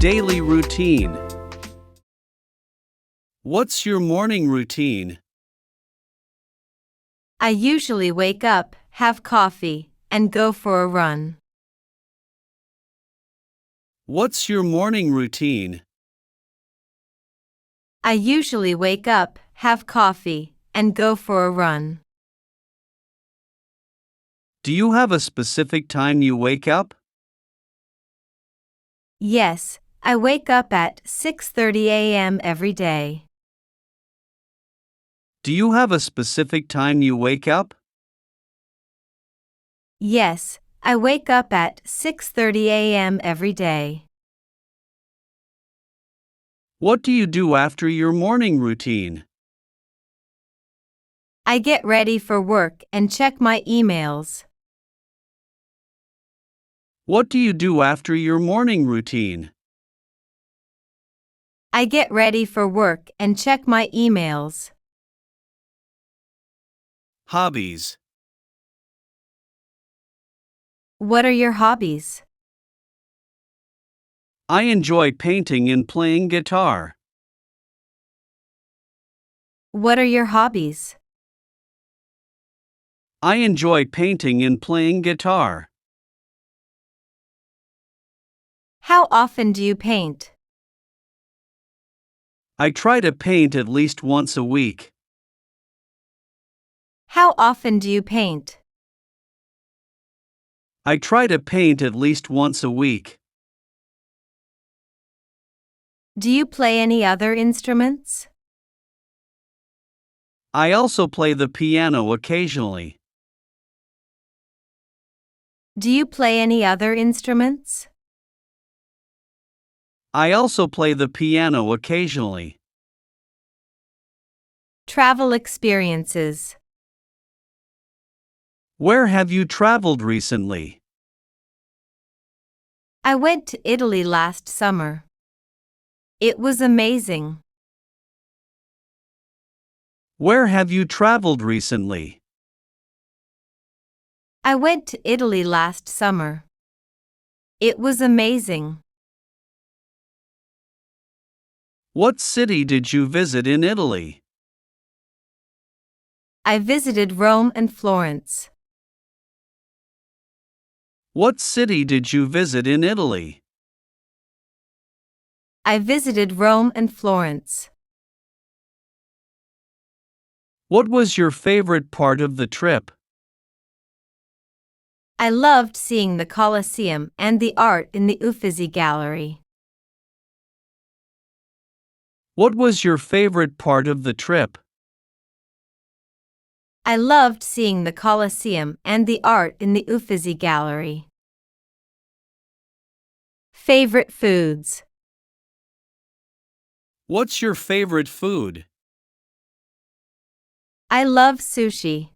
Daily routine. What's your morning routine? I usually wake up, have coffee, and go for a run. What's your morning routine? I usually wake up, have coffee, and go for a run. Do you have a specific time you wake up? Yes, I wake up at 6:30 a.m. every day. Do you have a specific time you wake up? Yes, I wake up at 6:30 a.m. every day. What do you do after your morning routine? I get ready for work and check my emails. What do you do after your morning routine? I get ready for work and check my emails. Hobbies. What are your hobbies? I enjoy painting and playing guitar. What are your hobbies? I enjoy painting and playing guitar. How often do you paint? I try to paint at least once a week. How often do you paint? I try to paint at least once a week. Do you play any other instruments? I also play the piano occasionally. Do you play any other instruments? I also play the piano occasionally. Travel experiences. Where have you traveled recently? I went to Italy last summer. It was amazing. Where have you traveled recently? I went to Italy last summer. It was amazing. What city did you visit in Italy? I visited Rome and Florence. What city did you visit in Italy? I visited Rome and Florence. What was your favorite part of the trip? I loved seeing the Colosseum and the art in the Uffizi Gallery. What was your favorite part of the trip? I loved seeing the Colosseum and the art in the Uffizi Gallery. Favorite foods. What's your favorite food? I love sushi.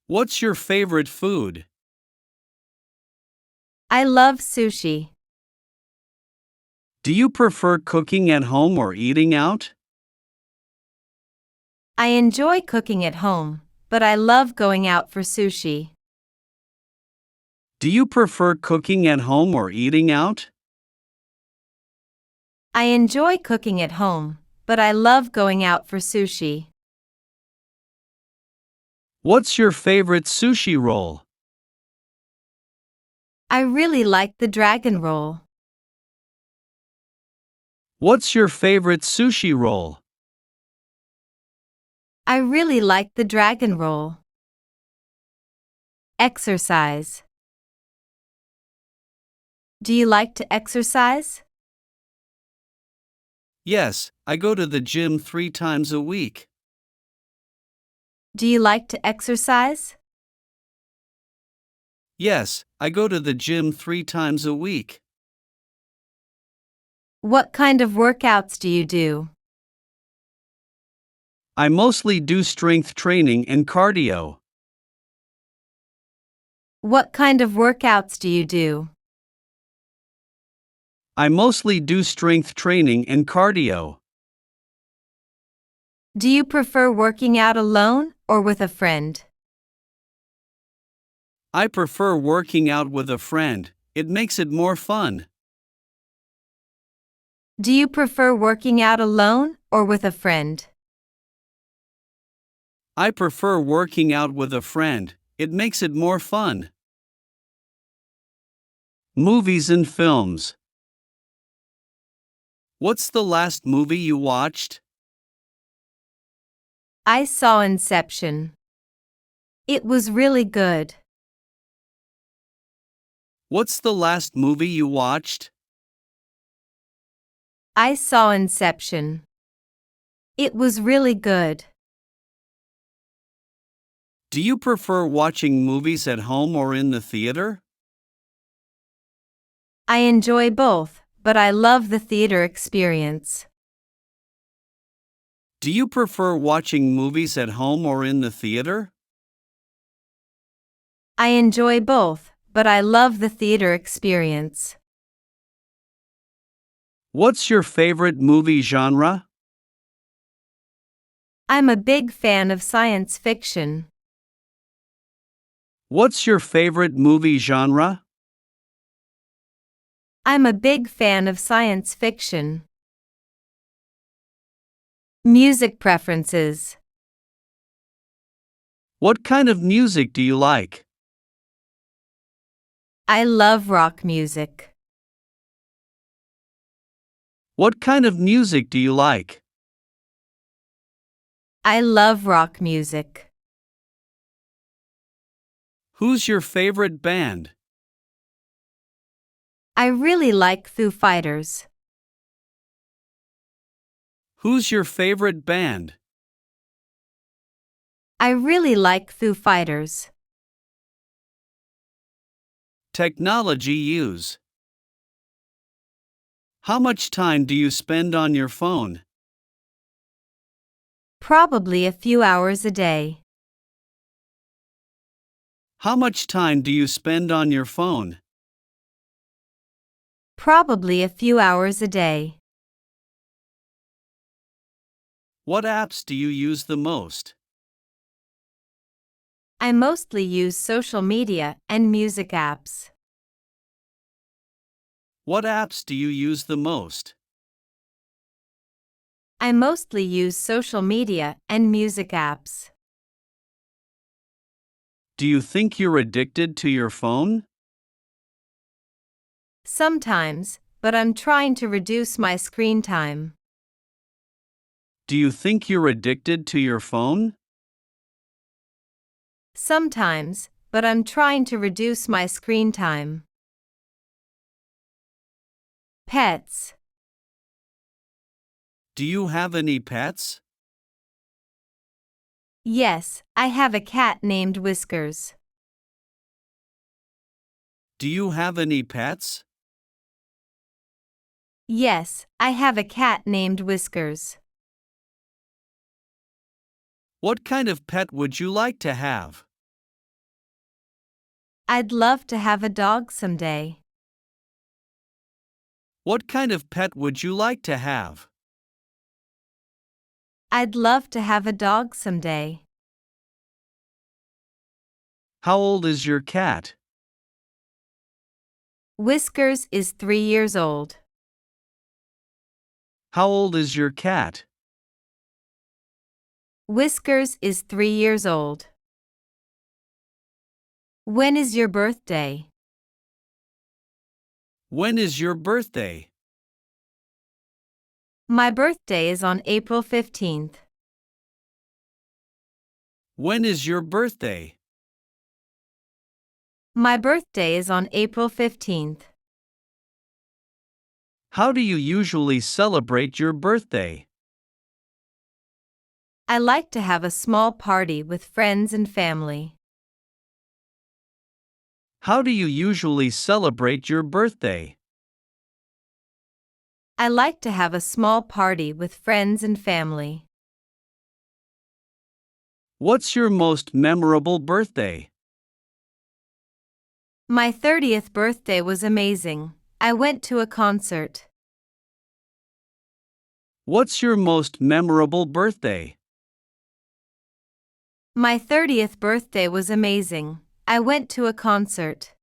What's your favorite food? I love sushi. Do you prefer cooking at home or eating out? I enjoy cooking at home, but I love going out for sushi. Do you prefer cooking at home or eating out? I enjoy cooking at home, but I love going out for sushi. What's your favorite sushi roll? I really like the dragon roll. What's your favorite sushi roll? I really like the dragon roll. Exercise. Do you like to exercise? Yes, I go to the gym 3 times a week. Do you like to exercise? Yes, I go to the gym 3 times a week. What kind of workouts do you do? I mostly do strength training and cardio. What kind of workouts do you do? I mostly do strength training and cardio. Do you prefer working out alone or with a friend? I prefer working out with a friend, It makes it more fun. Do you prefer working out alone or with a friend? I prefer working out with a friend. It makes it more fun. Movies and films. What's the last movie you watched? I saw Inception. It was really good. What's the last movie you watched? I saw Inception. It was really good. Do you prefer watching movies at home or in the theater? I enjoy both, but I love the theater experience. Do you prefer watching movies at home or in the theater? I enjoy both, but I love the theater experience. What's your favorite movie genre? I'm a big fan of science fiction. What's your favorite movie genre? I'm a big fan of science fiction. Music preferences. What kind of music do you like? I love rock music. What kind of music do you like? I love rock music. Who's your favorite band? I really like Foo Fighters. Who's your favorite band? I really like Foo Fighters. Technology use. How much time do you spend on your phone? Probably a few hours a day. How much time do you spend on your phone? Probably a few hours a day. What apps do you use the most? I mostly use social media and music apps. What apps do you use the most? I mostly use social media and music apps. Do you think you're addicted to your phone? Sometimes, but I'm trying to reduce my screen time. Do you think you're addicted to your phone? Sometimes, but I'm trying to reduce my screen time. Pets. Do you have any pets? Yes, I have a cat named Whiskers. Do you have any pets? Yes, I have a cat named Whiskers. What kind of pet would you like to have? I'd love to have a dog someday. What kind of pet would you like to have? I'd love to have a dog someday. How old is your cat? Whiskers is 3 years old. How old is your cat? Whiskers is 3 years old. When is your birthday? When is your birthday? My birthday is on April 15th. When is your birthday? My birthday is on April 15th. How do you usually celebrate your birthday? I like to have a small party with friends and family. How do you usually celebrate your birthday? I like to have a small party with friends and family. What's your most memorable birthday? My 30th birthday was amazing. I went to a concert. What's your most memorable birthday? My 30th birthday was amazing. I went to a concert.